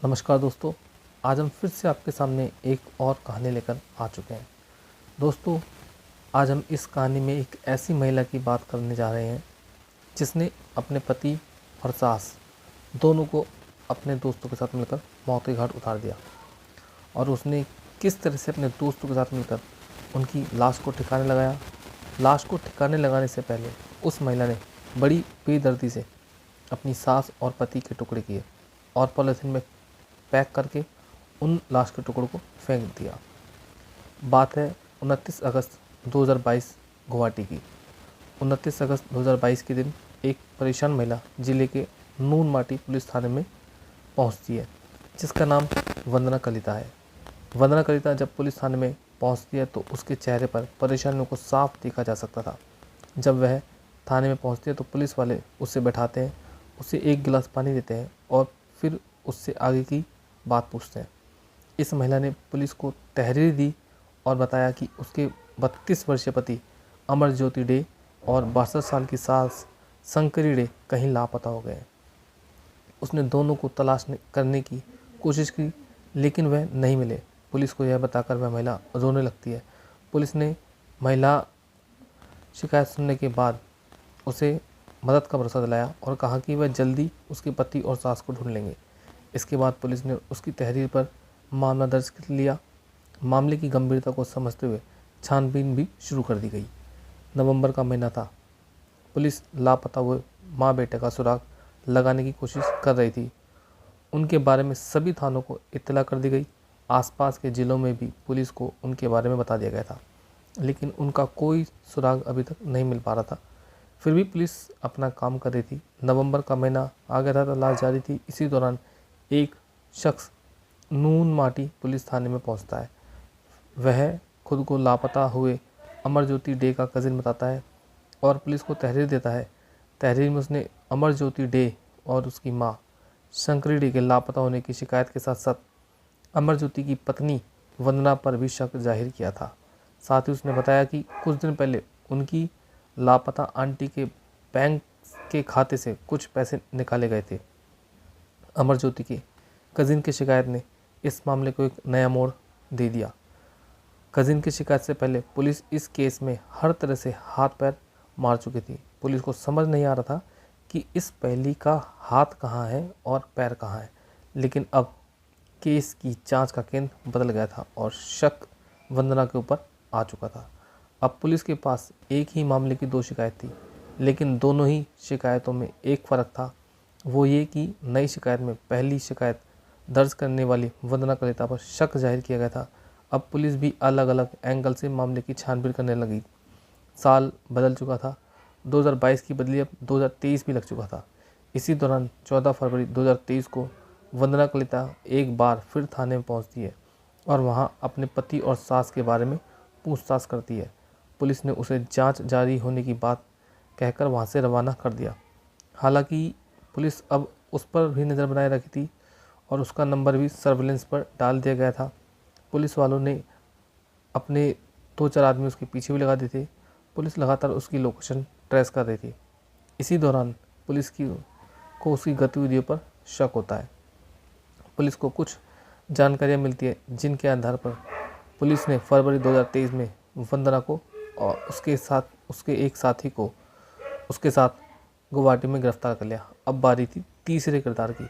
नमस्कार दोस्तों, आज हम फिर से आपके सामने एक और कहानी लेकर आ चुके हैं। दोस्तों, आज हम इस कहानी में एक ऐसी महिला की बात करने जा रहे हैं जिसने अपने पति और सास दोनों को अपने दोस्तों के साथ मिलकर मौत के घाट उतार दिया। और उसने किस तरह से अपने दोस्तों के साथ मिलकर उनकी लाश को ठिकाने लगाया। लाश को ठिकाने लगाने से पहले उस महिला ने बड़ी बेदर्दी से अपनी सास और पति के टुकड़े किए और पॉलिथीन में पैक करके उन लाश के टुकड़ों को फेंक दिया। बात है 29 अगस्त 2022 गुवाहाटी की। 29 अगस्त 2022 के दिन एक परेशान महिला जिले के नूनमाटी पुलिस थाने में पहुंचती है, जिसका नाम वंदना कलिता है। वंदना कलिता जब पुलिस थाने में पहुंचती है तो उसके चेहरे पर परेशानियों को साफ देखा जा सकता था। जब वह थाने में पहुंचती है तो पुलिस वाले उसे बैठाते हैं, उसे एक गिलास पानी देते हैं और फिर उससे आगे की बात पूछते हैं। इस महिला ने पुलिस को तहरीर दी और बताया कि उसके 32 वर्षीय पति अमरज्योति डे और 62 साल की सास शंकरी डे कहीं लापता हो गए। उसने दोनों को तलाश करने की कोशिश की, लेकिन वह नहीं मिले। पुलिस को यह बताकर वह महिला रोने लगती है। पुलिस ने महिला शिकायत सुनने के बाद उसे मदद का भरोसा दिलाया और कहा कि वह जल्दी उसके पति और सास को ढूंढ लेंगे। इसके बाद पुलिस ने उसकी तहरीर पर मामला दर्ज कर लिया। मामले की गंभीरता को समझते हुए छानबीन भी शुरू कर दी गई। नवंबर का महीना था। पुलिस लापता हुए माँ बेटे का सुराग लगाने की कोशिश कर रही थी। उनके बारे में सभी थानों को इत्तला कर दी गई। आसपास के जिलों में भी पुलिस को उनके बारे में बता दिया गया था, लेकिन उनका कोई सुराग अभी तक नहीं मिल पा रहा था। फिर भी पुलिस अपना काम कर रही थी। नवंबर का महीना आ गया था, तलाश जारी थी। इसी दौरान एक शख्स नूनमाटी पुलिस थाने में पहुंचता है। वह खुद को लापता हुए अमरज्योति डे का कजिन बताता है और पुलिस को तहरीर देता है। तहरीर में उसने अमरज्योति डे और उसकी मां शंकरी डे के लापता होने की शिकायत के साथ साथ अमरज्योति की पत्नी वंदना पर भी शक जाहिर किया था। साथ ही उसने बताया कि कुछ दिन पहले उनकी लापता आंटी के बैंक के खाते से कुछ पैसे निकाले गए थे। अमरज्योति के कजिन की शिकायत ने इस मामले को एक नया मोड़ दे दिया। कजिन की शिकायत से पहले पुलिस इस केस में हर तरह से हाथ पैर मार चुकी थी। पुलिस को समझ नहीं आ रहा था कि इस पहली का हाथ कहाँ है और पैर कहाँ है, लेकिन अब केस की जांच का केंद्र बदल गया था और शक वंदना के ऊपर आ चुका था। अब पुलिस के पास एक ही मामले की 2 शिकायत थी, लेकिन दोनों ही शिकायतों में एक फ़र्क था। वो ये कि नई शिकायत में पहली शिकायत दर्ज करने वाली वंदना कलिता पर शक जाहिर किया गया था। अब पुलिस भी अलग अलग एंगल से मामले की छानबीन करने लगी। साल बदल चुका था। 2022 की बदली अब 2023 भी लग चुका था। इसी दौरान 14 फरवरी 2023 को वंदना कलिता एक बार फिर थाने में पहुंचती है और वहां अपने पति और सास के बारे में पूछताछ करती है। पुलिस ने उसे जांच जारी होने की बात कहकर वहां से रवाना कर दिया। हालांकि पुलिस अब उस पर भी नज़र बनाए रखी थी और उसका नंबर भी सर्विलेंस पर डाल दिया गया था। पुलिस वालों ने अपने 2-4 आदमी उसके पीछे भी लगा दिए थे। पुलिस लगातार उसकी लोकेशन ट्रेस कर रही थी। इसी दौरान पुलिस को उसकी गतिविधियों पर शक होता है। पुलिस को कुछ जानकारियां मिलती है, जिनके आधार पर पुलिस ने फरवरी 2023 में वंदना को और उसके एक साथी को उसके साथ गुवाहाटी में गिरफ्तार कर लिया। अब बारी थी तीसरे किरदार की।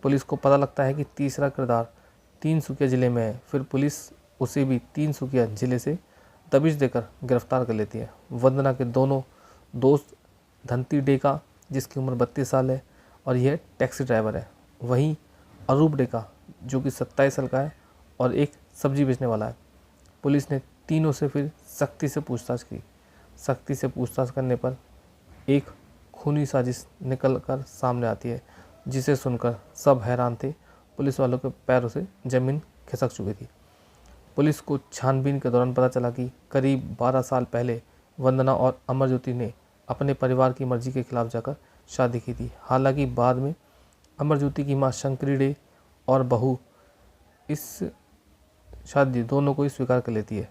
पुलिस को पता लगता है कि तीसरा किरदार तिनसुकिया ज़िले में है। फिर पुलिस उसे भी तिनसुकिया ज़िले से दबिश देकर गिरफ्तार कर लेती है। वंदना के दोनों दोस्त धनती डेका, जिसकी उम्र 32 साल है और यह टैक्सी ड्राइवर है, वहीं अरूप डेका जो कि 27 साल का है और एक सब्जी बेचने वाला है। पुलिस ने तीनों से फिर सख्ती से पूछताछ की। सख्ती से पूछताछ करने पर एक खूनी साजिश निकल कर सामने आती है, जिसे सुनकर सब हैरान थे। पुलिस वालों के पैरों से ज़मीन खिसक चुकी थी। पुलिस को छानबीन के दौरान पता चला कि करीब 12 साल पहले वंदना और अमरज्योति ने अपने परिवार की मर्जी के खिलाफ जाकर शादी की थी। हालांकि बाद में अमरज्योति की मां शंकरी डे और बहू इस शादी दोनों को ही स्वीकार कर लेती है।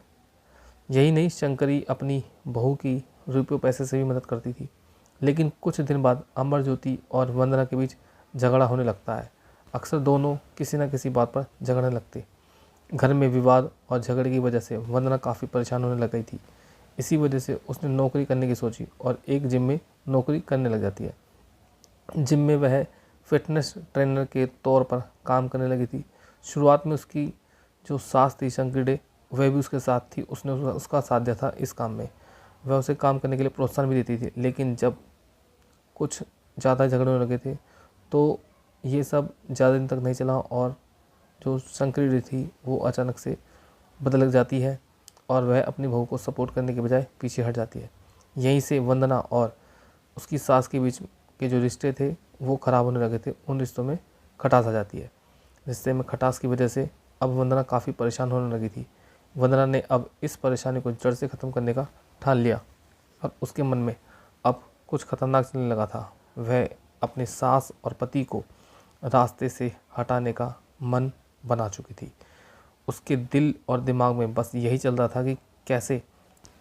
यही नहीं, शंकरी अपनी बहू की रुपये पैसे से भी मदद करती थी। लेकिन कुछ दिन बाद अमरज्योति और वंदना के बीच झगड़ा होने लगता है। अक्सर दोनों किसी न किसी बात पर झगड़ने लगते। घर में विवाद और झगड़े की वजह से वंदना काफ़ी परेशान होने लग गई थी। इसी वजह से उसने नौकरी करने की सोची और एक जिम में नौकरी करने लग जाती है। जिम में वह फिटनेस ट्रेनर के तौर पर काम करने लगी थी। शुरुआत में उसकी जो सास थी शंकरी, वह भी उसके साथ थी। उसने उसका साथ दिया था इस काम में। वह उसे काम करने के लिए प्रोत्साहन भी देती थी। लेकिन जब कुछ ज़्यादा झगड़े होने लगे थे तो ये सब ज़्यादा दिन तक नहीं चला और जो शंकरी थी वो अचानक से बदल जाती है और वह अपनी बहू को सपोर्ट करने के बजाय पीछे हट जाती है। यहीं से वंदना और उसकी सास के बीच के जो रिश्ते थे वो ख़राब होने लगे थे। उन रिश्तों में खटास आ जाती है। रिश्ते में खटास की वजह से अब वंदना काफ़ी परेशान होने लगी थी। वंदना ने अब इस परेशानी को जड़ से ख़त्म करने का ठान लिया और उसके मन में अब कुछ खतरनाक चलने लगा था। वह अपने सास और पति को रास्ते से हटाने का मन बना चुकी थी। उसके दिल और दिमाग में बस यही चल रहा था कि कैसे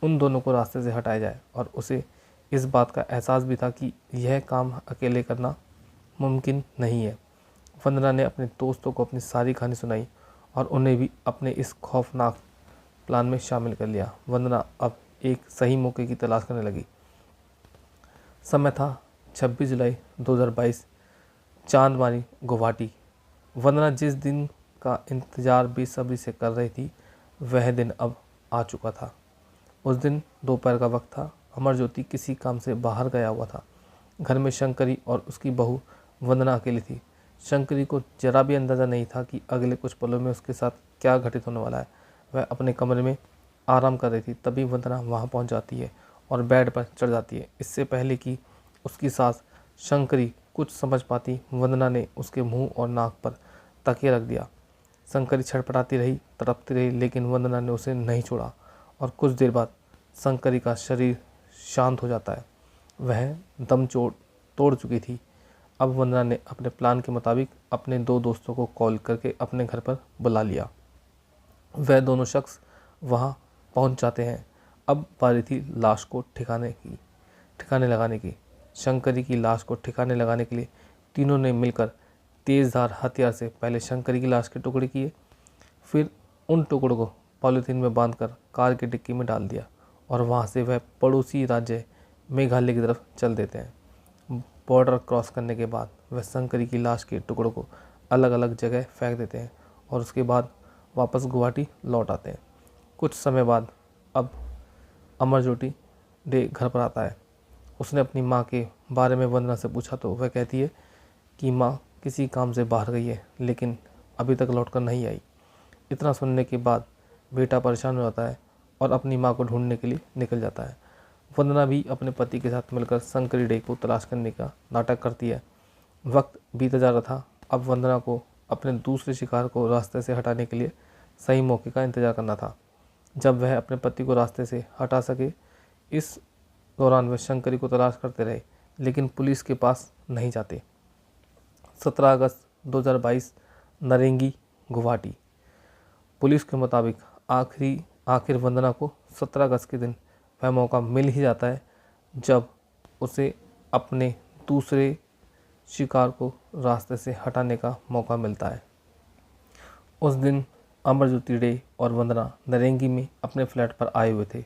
उन दोनों को रास्ते से हटाया जाए और उसे इस बात का एहसास भी था कि यह काम अकेले करना मुमकिन नहीं है। वंदना ने अपने दोस्तों को अपनी सारी कहानी सुनाई और उन्हें भी अपने इस खौफनाक प्लान में शामिल कर लिया। वंदना अब एक सही मौके की तलाश करने लगी। समय था 26 जुलाई 2022, चांदमारी, गुवाहाटी। वंदना जिस दिन का इंतज़ार बेसब्री से कर रही थी वह दिन अब आ चुका था। उस दिन दोपहर का वक्त था। अमरज्योति किसी काम से बाहर गया हुआ था। घर में शंकरी और उसकी बहू वंदना अकेली थी। शंकरी को जरा भी अंदाज़ा नहीं था कि अगले कुछ पलों में उसके साथ क्या घटित होने वाला है। वह अपने कमरे में आराम कर रही थी, तभी वंदना वहां पहुंच जाती है और बेड पर चढ़ जाती है। इससे पहले कि उसकी सास शंकरी कुछ समझ पाती, वंदना ने उसके मुंह और नाक पर तकिया रख दिया। शंकरी छटपटाती रही, तड़पती रही, लेकिन वंदना ने उसे नहीं छोड़ा और कुछ देर बाद शंकरी का शरीर शांत हो जाता है। वह दम तोड़ चुकी थी। अब वंदना ने अपने प्लान के मुताबिक अपने दो दोस्तों को कॉल करके अपने घर पर बुला लिया। वह दोनों शख्स वहां पहुंच जाते हैं। अब बारी थी लाश को ठिकाने लगाने की। शंकरी की लाश को ठिकाने लगाने के लिए तीनों ने मिलकर तेज़धार हथियार से पहले शंकरी की लाश के टुकड़े किए, फिर उन टुकड़ों को पॉलीथीन में बांधकर कार की डिक्की में डाल दिया और वहां से वह पड़ोसी राज्य मेघालय की तरफ चल देते हैं। बॉर्डर क्रॉस करने के बाद वह शंकरी की लाश के टुकड़ों को अलग अलग जगह फेंक देते हैं और उसके बाद वापस गुवाहाटी लौट आते हैं। कुछ समय बाद अब अमरज्योति डे घर पर आता है। उसने अपनी माँ के बारे में वंदना से पूछा तो वह कहती है कि माँ किसी काम से बाहर गई है लेकिन अभी तक लौटकर नहीं आई। इतना सुनने के बाद बेटा परेशान हो जाता है और अपनी माँ को ढूंढने के लिए निकल जाता है। वंदना भी अपने पति के साथ मिलकर शंकरी डे को तलाश करने का नाटक करती है। वक्त बीता जा रहा था। अब वंदना को अपने दूसरे शिकार को रास्ते से हटाने के लिए सही मौके का इंतजार करना था जब वह अपने पति को रास्ते से हटा सके। इस दौरान वे शंकरी को तलाश करते रहे लेकिन पुलिस के पास नहीं जाते। 17 अगस्त 2022, नरेंगी, गुवाहाटी। पुलिस के मुताबिक आखिर वंदना को 17 अगस्त के दिन वह मौका मिल ही जाता है जब उसे अपने दूसरे शिकार को रास्ते से हटाने का मौका मिलता है। उस दिन अमरज्योति डे और वंदना नरेंगी में अपने फ्लैट पर आए हुए थे।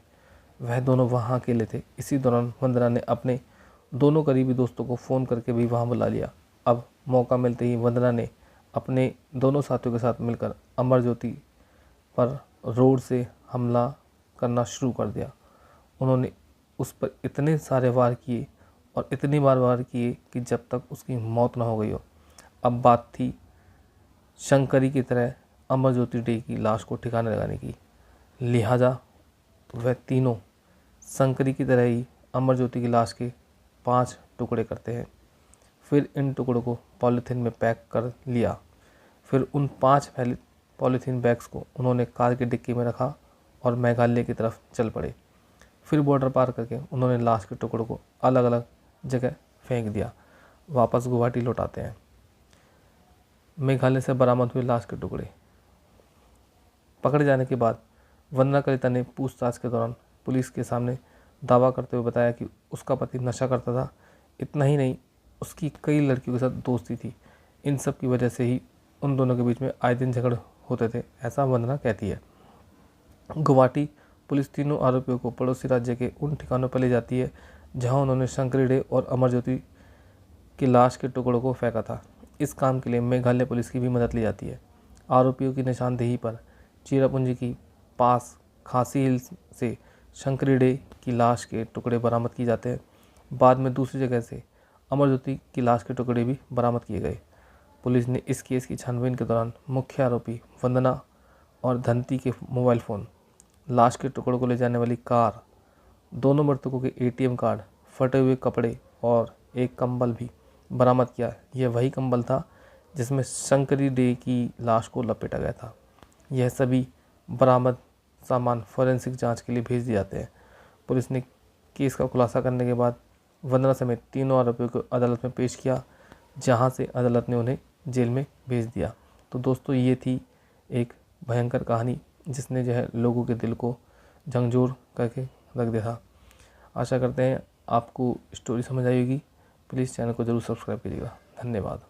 वह दोनों वहाँ अकेले थे। इसी दौरान वंदना ने अपने दोनों करीबी दोस्तों को फ़ोन करके भी वहाँ बुला लिया। अब मौका मिलते ही वंदना ने अपने दोनों साथियों के साथ मिलकर अमरज्योति पर रोड से हमला करना शुरू कर दिया। उन्होंने उस पर इतने सारे वार किए और इतनी बार वार किए कि जब तक उसकी मौत ना हो गई हो। अब बात थी शंकरी की तरह अमरज्योति डे की लाश को ठिकाने लगाने की। लिहाजा वह तीनों शंकरी की तरह ही अमरज्योति की लाश के 5 टुकड़े करते हैं। फिर इन टुकड़ों को पॉलीथीन में पैक कर लिया। फिर उन 5 फैले पॉलीथीन बैग्स को उन्होंने कार की डिक्की में रखा और मेघालय की तरफ चल पड़े। फिर बॉर्डर पार करके उन्होंने लाश के टुकड़ों को अलग अलग जगह फेंक दिया। वापस गुवाहाटी लौट आते हैं। मेघालय से बरामद हुए लाश के टुकड़े पकड़े जाने के बाद वंदना कलिता ने पूछताछ के दौरान पुलिस के सामने दावा करते हुए बताया कि उसका पति नशा करता था। इतना ही नहीं, उसकी कई लड़कियों के साथ दोस्ती थी। इन सब की वजह से ही उन दोनों के बीच में आए दिन झगड़ होते थे, ऐसा वंदना कहती है। गुवाहाटी पुलिस तीनों आरोपियों को पड़ोसी राज्य के उन ठिकानों पर ले जाती है जहां उन्होंने शंकरी डे और अमरज्योति की लाश के टुकड़ों को फेंका था। इस काम के लिए मेघालय पुलिस की भी मदद ली जाती है। आरोपियों की निशानदेही पर चिरापुंजी की पास खासी हिल्स से शंकरी डे की लाश के टुकड़े बरामद किए जाते हैं। बाद में दूसरी जगह से अमरज्योति की लाश के टुकड़े भी बरामद किए गए। पुलिस ने इस केस की छानबीन के दौरान मुख्य आरोपी वंदना और धनती के मोबाइल फ़ोन, लाश के टुकड़ों को ले जाने वाली कार, दोनों मृतकों के ATM कार्ड, फटे हुए कपड़े और एक कंबल भी बरामद किया। यह वही कंबल था जिसमें शंकरी डे की लाश को लपेटा गया था। यह सभी बरामद सामान फोरेंसिक जांच के लिए भेज दिए जाते हैं। पुलिस ने केस का खुलासा करने के बाद वंदना समेत तीनों आरोपियों को अदालत में पेश किया, जहां से अदालत ने उन्हें जेल में भेज दिया। तो दोस्तों, ये थी एक भयंकर कहानी जिसने जो है लोगों के दिल को झकझोर करके रख दिया था। आशा करते हैं आपको स्टोरी समझ आई होगी। प्लीज़ चैनल को ज़रूर सब्सक्राइब कीजिएगा। धन्यवाद।